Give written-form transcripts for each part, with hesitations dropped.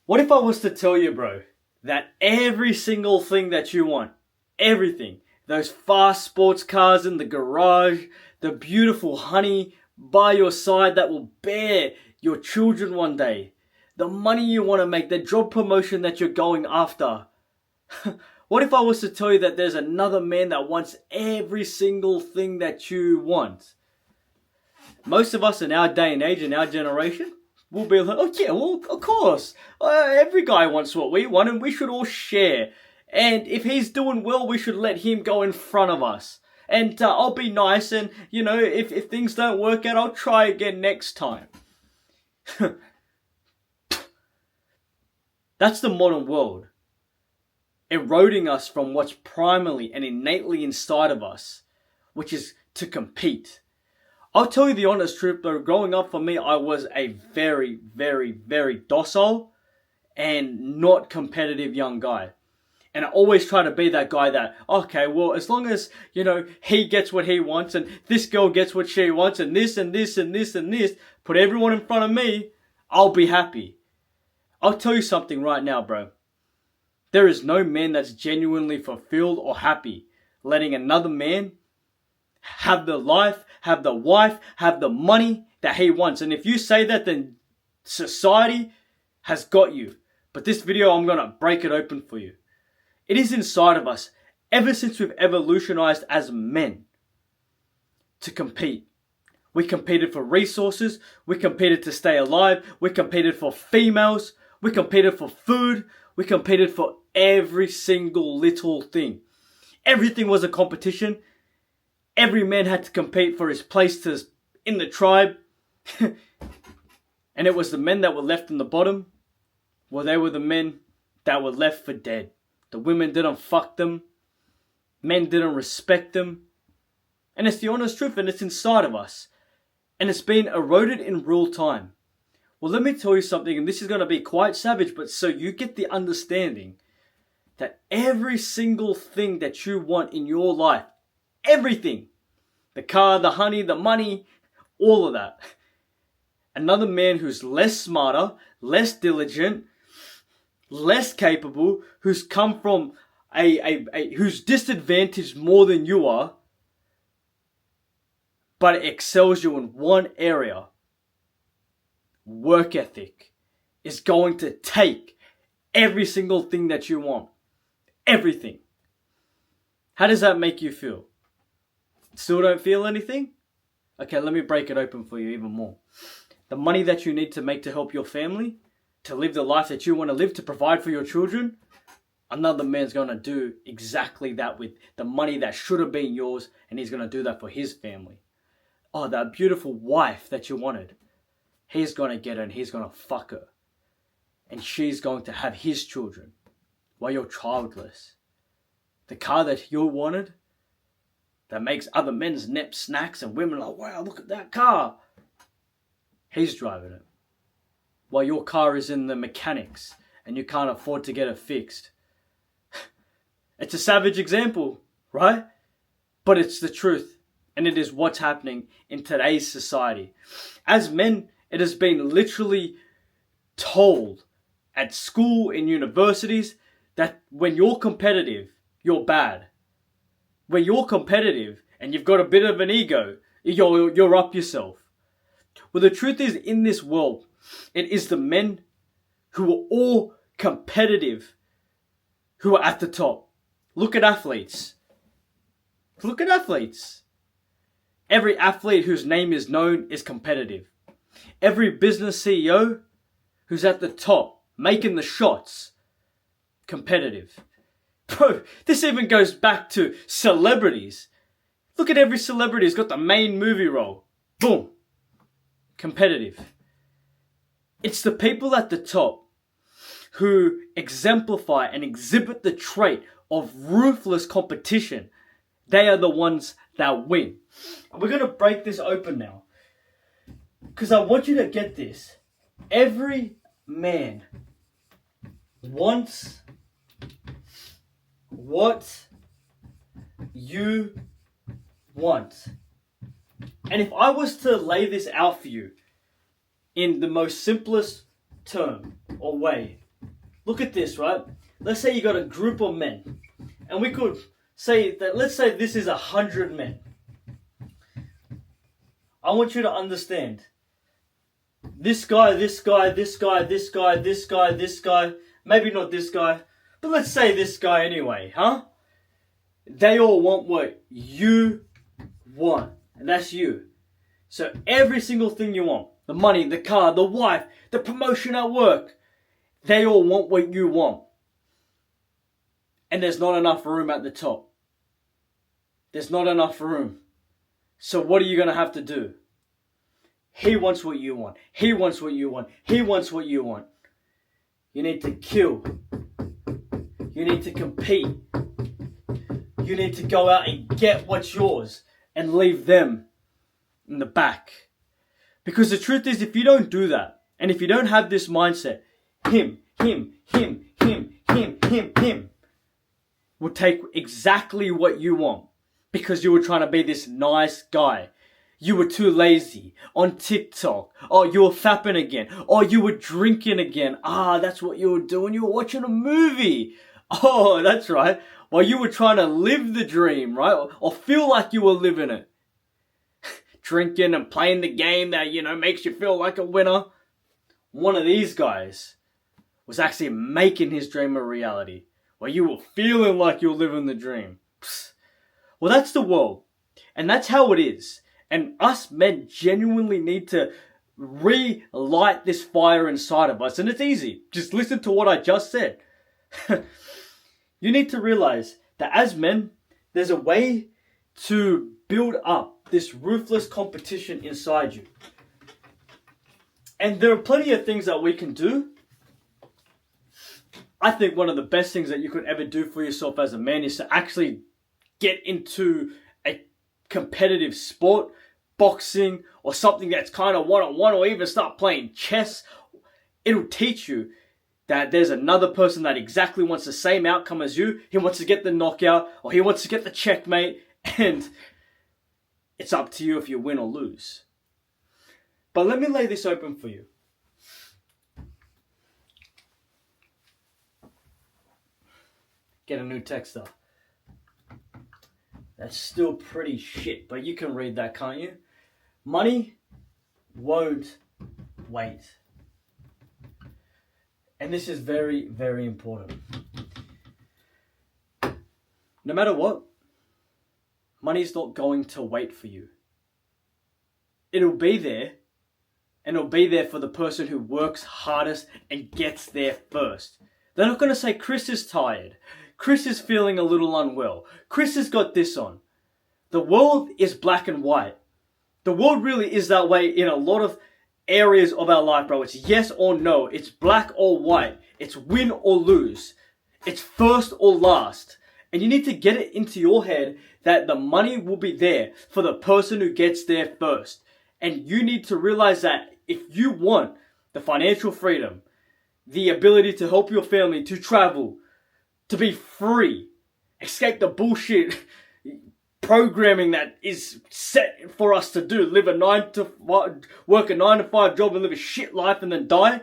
What if I was to tell you, bro, that every single thing that you want, everything, those fast sports cars in the garage, the beautiful honey by your side that will bear your children one day, the money you want to make, the job promotion that you're going after. What if I was to tell you that there's another man that wants every single thing that you want? Most of us in our day and age, in our generation, will be like, oh yeah, well, of course. Every guy wants what we want and we should all share. And if he's doing well, we should let him go in front of us. And I'll be nice and, if things don't work out, I'll try again next time. That's the modern world. Eroding us from what's primarily and innately inside of us, which is to compete. I'll tell you the honest truth though, growing up for me, I was a very, very, very docile and not competitive young guy. And I always try to be that guy that, okay, well, as long as, he gets what he wants and this girl gets what she wants and this and this and this and this, put everyone in front of me, I'll be happy. I'll tell you something right now, bro. There is no man that's genuinely fulfilled or happy letting another man have the life, have the wife, have the money that he wants. And if you say that, then society has got you. But this video, I'm going to break it open for you. It is inside of us, ever since we've evolutionized as men, to compete. We competed for resources. We competed to stay alive. We competed for females. We competed for food. We competed for every single little thing. Everything was a competition. Every man had to compete for his place in the tribe. And it was the men that were left in the bottom. Well, they were the men that were left for dead. The women didn't fuck them. Men didn't respect them. And it's the honest truth, and it's inside of us. And it's been eroded in real time. Well, let me tell you something, and this is going to be quite savage, but so you get the understanding that every single thing that you want in your life, everything, the car, the honey, the money, all of that, another man who's less smarter, less diligent, less capable, who's come from who's disadvantaged more than you are, but excels you in one area, work ethic, is going to take every single thing that you want. Everything. How does that make you feel? Still don't feel anything? Okay, let me break it open for you even more. The money that you need to make to help your family, to live the life that you want to live, to provide for your children, another man's going to do exactly that with the money that should have been yours, and he's going to do that for his family. Oh, that beautiful wife that you wanted, he's going to get her and he's going to fuck her. And she's going to have his children while you're childless. The car that you wanted, that makes other men's nip snacks and women like, wow, look at that car. He's driving it. While your car is in the mechanics and you can't afford to get it fixed. It's a savage example, right? But it's the truth. And it is what's happening in today's society. As men, it has been literally told at school, in universities, that when you're competitive, you're bad. When you're competitive and you've got a bit of an ego, you're up yourself. Well, the truth is, in this world, it is the men who are all competitive who are at the top. Look at athletes. Look at athletes. Every athlete whose name is known is competitive. Every business CEO who's at the top, making the shots, competitive. Bro, this even goes back to celebrities. Look at every celebrity who's got the main movie role. Boom. Competitive. It's the people at the top who exemplify and exhibit the trait of ruthless competition. They are the ones that win. We're going to break this open now, because I want you to get this. Every man wants what you want. And if I was to lay this out for you in the most simplest term or way, Look at this, right? Let's say you got a group of men, and we could say that, let's say this is 100 men. I want you to understand, this guy, this guy, this guy, this guy, this guy, this guy, maybe not this guy, but let's say this guy anyway, huh? They all want what you want, and that's you. So every single thing you want, the money, the car, the wife, the promotion at work, they all want what you want. And there's not enough room at the top. There's not enough room. So what are you going to have to do? He wants what you want. He wants what you want. He wants what you want. You need to kill. You need to compete. You need to go out and get what's yours and leave them in the back. Because the truth is, if you don't do that, and if you don't have this mindset, him will take exactly what you want. Because you were trying to be this nice guy. You were too lazy on TikTok. Oh, you were fapping again. Oh, you were drinking again. That's what you were doing. You were watching a movie. Oh, that's right. While you were trying to live the dream, right? Or feel like you were living it. Drinking and playing the game that, makes you feel like a winner. One of these guys was actually making his dream a reality. While you were feeling like you're living the dream. Well, that's the world. And that's how it is. And us men genuinely need to relight this fire inside of us. And it's easy. Just listen to what I just said. You need to realize that as men, there's a way to build up this ruthless competition inside you. And there are plenty of things that we can do. I think one of the best things that you could ever do for yourself as a man is to actually get into a competitive sport, boxing, or something that's kind of one-on-one, or even start playing chess. It'll teach you that there's another person that exactly wants the same outcome as you. He wants to get the knockout, or he wants to get the checkmate, and it's up to you if you win or lose. But let me lay this open for you. Get a new texter. That's still pretty shit, but you can read that, can't you? Money won't wait. And this is very, very important. No matter what, money's not going to wait for you. It'll be there, and it'll be there for the person who works hardest and gets there first. They're not going to say, Chris is tired. Chris is feeling a little unwell. Chris has got this on. The world is black and white. The world really is that way in a lot of areas of our life, bro. It's yes or no. It's black or white. It's win or lose. It's first or last. And you need to get it into your head that the money will be there for the person who gets there first. And you need to realize that if you want the financial freedom, the ability to help your family, to travel, to be free, escape the bullshit programming that is set for us to do, work a 9-to-5 job and live a shit life and then die.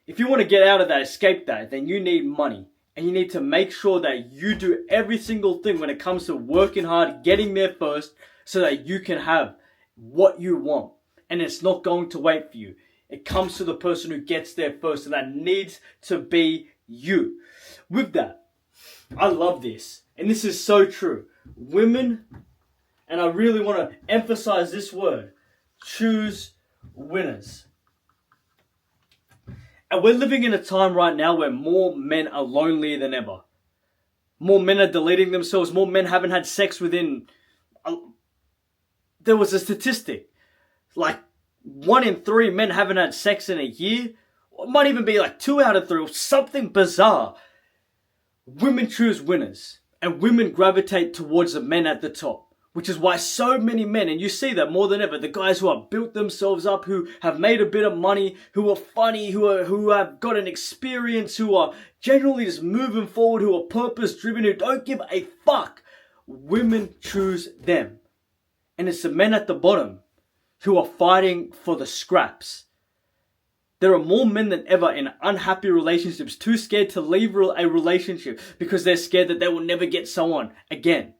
If you want to get out of that, escape that, then you need money. And you need to make sure that you do every single thing when it comes to working hard, getting there first, so that you can have what you want. And it's not going to wait for you. It comes to the person who gets there first, and that needs to be you. With that, I love this. And this is so true. Women, and I really want to emphasize this word, choose winners. And we're living in a time right now where more men are lonelier than ever. More men are deleting themselves. More men haven't had sex within... There was a statistic. Like 1 in 3 men haven't had sex in a year. It might even be like 2 out of 3 or something bizarre. Women choose winners. And women gravitate towards the men at the top. Which is why so many men, and you see that more than ever, the guys who have built themselves up, who have made a bit of money, who are funny, who have got an experience, who are generally just moving forward, who are purpose driven, who don't give a fuck. Women choose them. And it's the men at the bottom who are fighting for the scraps. There are more men than ever in unhappy relationships, too scared to leave a relationship because they're scared that they will never get someone again.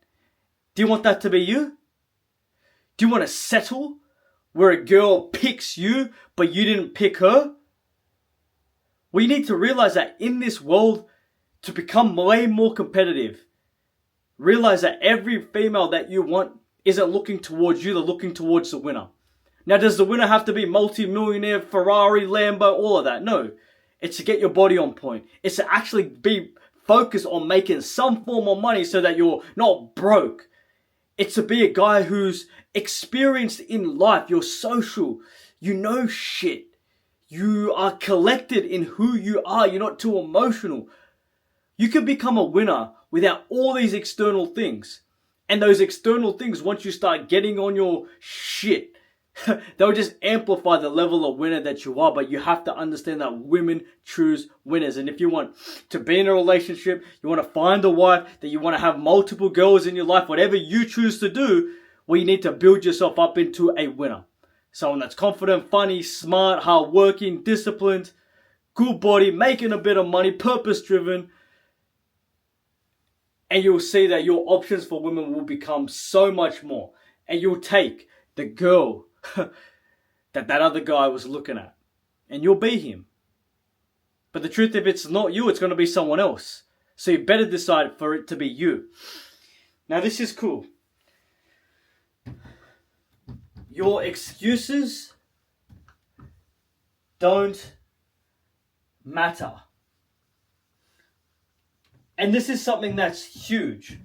Do you want that to be you? Do you want to settle where a girl picks you but you didn't pick her? We need to realize that in this world, to become way more competitive, realize that every female that you want isn't looking towards you, they're looking towards the winner. Now, does the winner have to be multi-millionaire, Ferrari, Lambo, all of that? No. It's to get your body on point. It's to actually be focused on making some form of money so that you're not broke. It's to be a guy who's experienced in life. You're social. You know shit. You are collected in who you are. You're not too emotional. You can become a winner without all these external things. And those external things, once you start getting on your shit, they'll just amplify the level of winner that you are. But you have to understand that women choose winners. And if you want to be in a relationship, you want to find a wife, that you want to have multiple girls in your life, whatever you choose to do, well, you need to build yourself up into a winner. Someone that's confident, funny, smart, hardworking, disciplined, good body, making a bit of money, purpose-driven. And you'll see that your options for women will become so much more. And you'll take the girl that other guy was looking at. And you'll be him. But the truth, if it's not you, it's going to be someone else. So you better decide for it to be you. Now this is cool. Your excuses don't matter. And this is something that's huge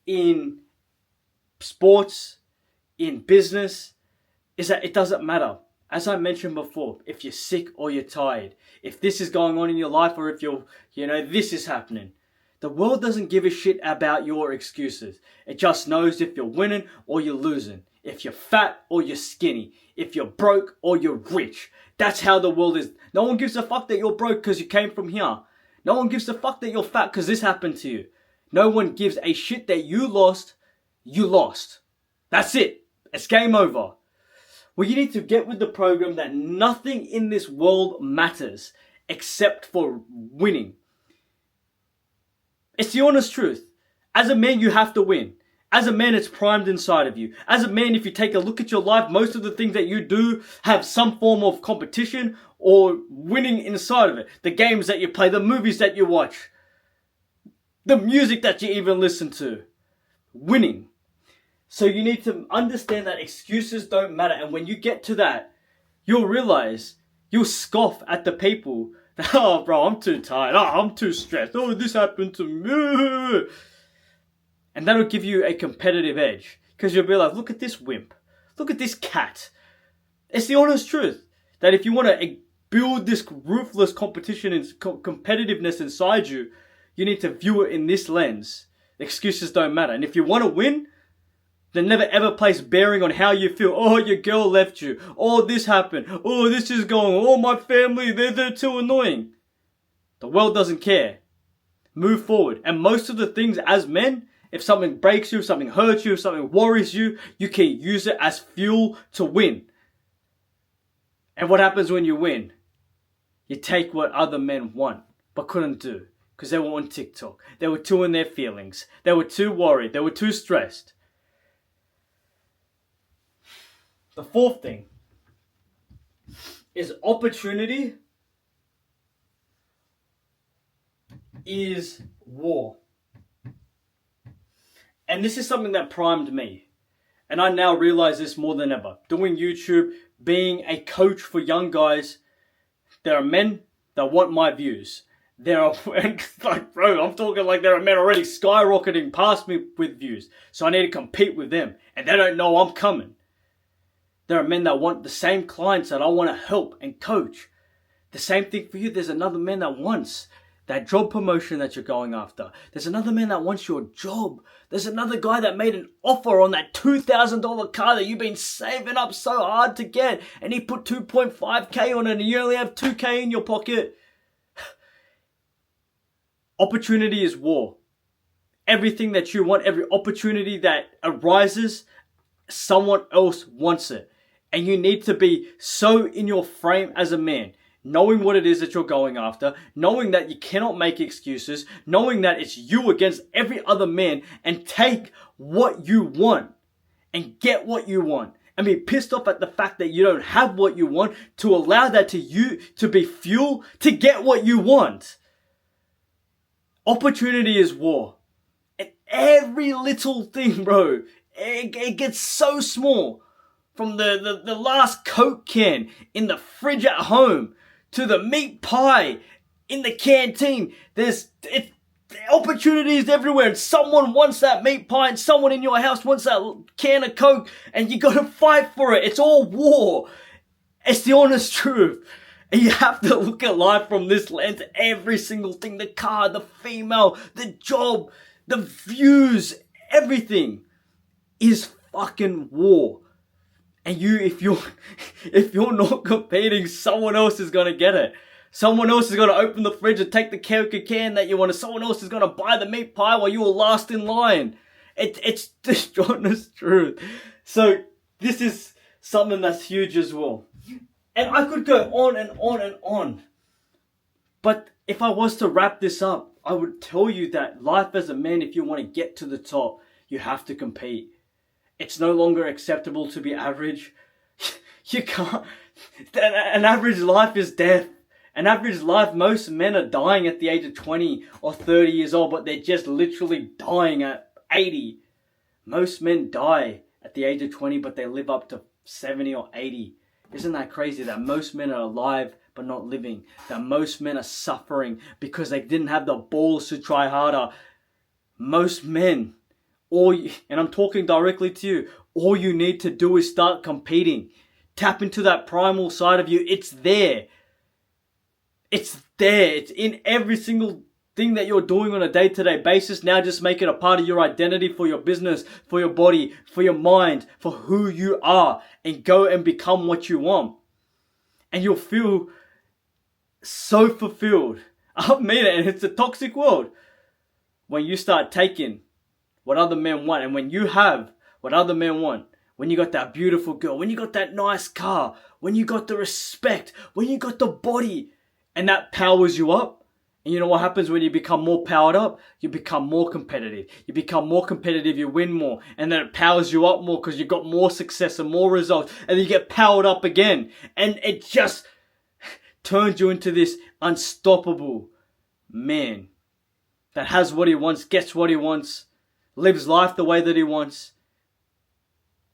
in sports, in business, is that it doesn't matter. As I mentioned before, if you're sick or you're tired, if this is going on in your life or if this is happening, the world doesn't give a shit about your excuses. It just knows if you're winning or you're losing, if you're fat or you're skinny, if you're broke or you're rich. That's how the world is. No one gives a fuck that you're broke because you came from here. No one gives a fuck that you're fat because this happened to you. No one gives a shit that you lost. You lost. That's it. It's game over. Well, you need to get with the program that nothing in this world matters except for winning. It's the honest truth. As a man, you have to win. As a man, it's primed inside of you. As a man, if you take a look at your life, most of the things that you do have some form of competition or winning inside of it. The games that you play, the movies that you watch, the music that you even listen to. Winning. So you need to understand that excuses don't matter. And when you get to that, you'll realize, you'll scoff at the people that, oh bro, I'm too tired. Oh, I'm too stressed. Oh, this happened to me. And that'll give you a competitive edge. Because you'll be like, look at this wimp. Look at this cat. It's the honest truth. That if you want to build this ruthless competition and competitiveness inside you, you need to view it in this lens. Excuses don't matter. And if you want to win, then never ever place bearing on how you feel. Oh, your girl left you. Oh, this happened. Oh, this is going on. Oh, my family, they're too annoying. The world doesn't care. Move forward. And most of the things as men, if something breaks you, if something hurts you, if something worries you, you can use it as fuel to win. And what happens when you win? You take what other men want, but couldn't do. Because they were on TikTok. They were too in their feelings. They were too worried. They were too stressed. The fourth thing is opportunity is war. And this is something that primed me. And I now realize this more than ever. Doing YouTube, being a coach for young guys, there are men that want my views. There are, like bro, I'm talking like there are men already skyrocketing past me with views. So I need to compete with them. And they don't know I'm coming. There are men that want the same clients that I want to help and coach. The same thing for you. There's another man that wants that job promotion that you're going after. There's another man that wants your job. There's another guy that made an offer on that $2,000 car that you've been saving up so hard to get. And he put 2.5K on it and you only have 2K in your pocket. Opportunity is war. Everything that you want, every opportunity that arises, someone else wants it. And you need to be so in your frame as a man. knowing what it is that you're going after, knowing that you cannot make excuses, knowing that it's you against every other man, and take what you want and get what you want. And be pissed off at the fact that you don't have what you want, to allow that to be fuel to get what you want. Opportunity is war. And every little thing, bro, it gets so small. From the last Coke can in the fridge at home to the meat pie in the canteen. There's opportunities everywhere, and someone wants that meat pie, and someone in your house wants that can of Coke, and you gotta fight for it. It's all war. It's the honest truth. And you have to look at life from this lens. Every single thing, the car, the female, the job, the views, everything is fucking war. And if you're not competing, someone else is gonna get it. Someone else is gonna open the fridge and take the Coke can that you want. Someone else is gonna buy the meat pie while you're last in line. It's the honest truth. So this is something that's huge as well. And I could go on and on and on. But if I was to wrap this up, I would tell you that life as a man, if you want to get to the top, you have to compete. It's no longer acceptable to be average. You can't. An average life is death. An average life, most men are dying at the age of 20 or 30 years old, but they're just literally dying at 80. Most men die at the age of 20, but they live up to 70 or 80. Isn't that crazy that most men are alive but not living? That most men are suffering because they didn't have the balls to try harder. Most men, and I'm talking directly to you, all you need to do is start competing. Tap into that primal side of you. It's there. It's there. It's in every single thing that you're doing on a day-to-day basis. Now just make it a part of your identity, for your business, for your body, for your mind, for who you are, and go and become what you want. And you'll feel so fulfilled. I mean it, and it's a toxic world. When you start taking what other men want, and when you have what other men want, when you got that beautiful girl, when you got that nice car, when you got the respect, when you got the body, and that powers you up. And you know what happens when you become more powered up? You become more competitive. You become more competitive, you win more. And then it powers you up more because you got more success and more results. And then you get powered up again. And it just turns you into this unstoppable man that has what he wants, gets what he wants, lives life the way that he wants.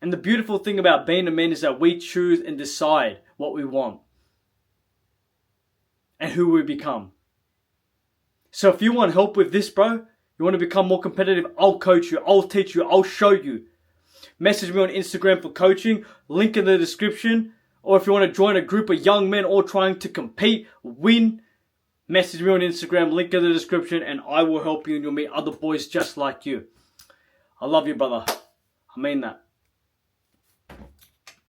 And the beautiful thing about being a man is that we choose and decide what we want and who we become. So if you want help with this, bro, you want to become more competitive, I'll coach you, I'll teach you, I'll show you. Message me on Instagram for coaching, link in the description. Or if you want to join a group of young men all trying to compete, win, message me on Instagram, link in the description, and I will help you, and you'll meet other boys just like you. I love you, brother. I mean that.